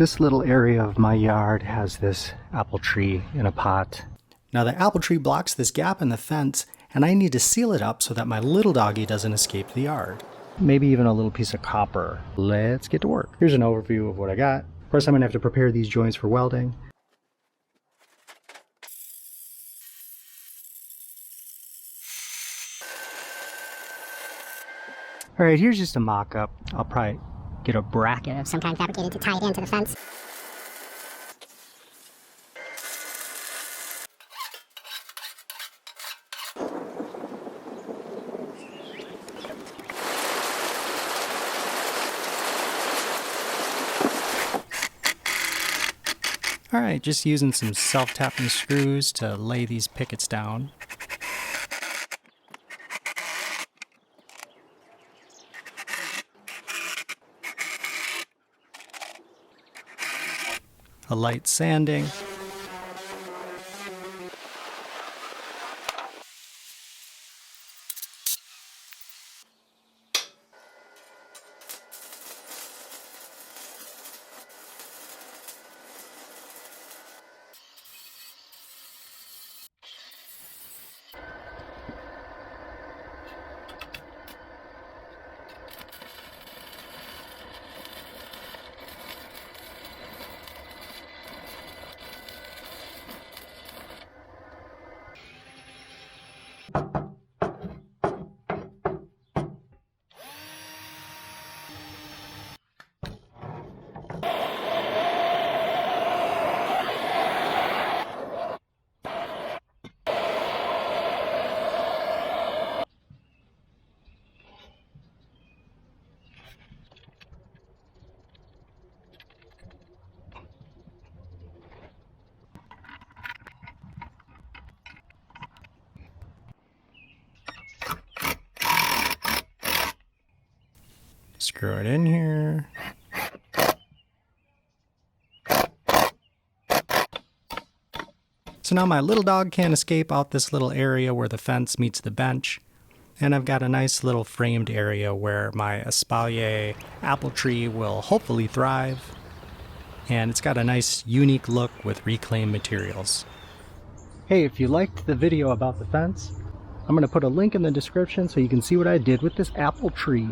This little area of my yard has this apple tree in a pot. Now the apple tree blocks this gap in the fence, and I need to seal it up so that my little doggy doesn't escape the yard. Maybe even a little piece of copper. Let's get to work. Here's an overview of what I got. First, I'm going to have to prepare these joints for welding. Alright, here's just a mock-up. I'll probably get a bracket of some kind fabricated to tie it into the fence. Alright, just using some self-tapping screws to lay these pickets down. A light sanding. Screw it in here. So now my little dog can't escape out this little area where the fence meets the bench. And I've got a nice little framed area where my espalier apple tree will hopefully thrive. And it's got a nice unique look with reclaimed materials. Hey, if you liked the video about the fence, I'm going to put a link in the description so you can see what I did with this apple tree.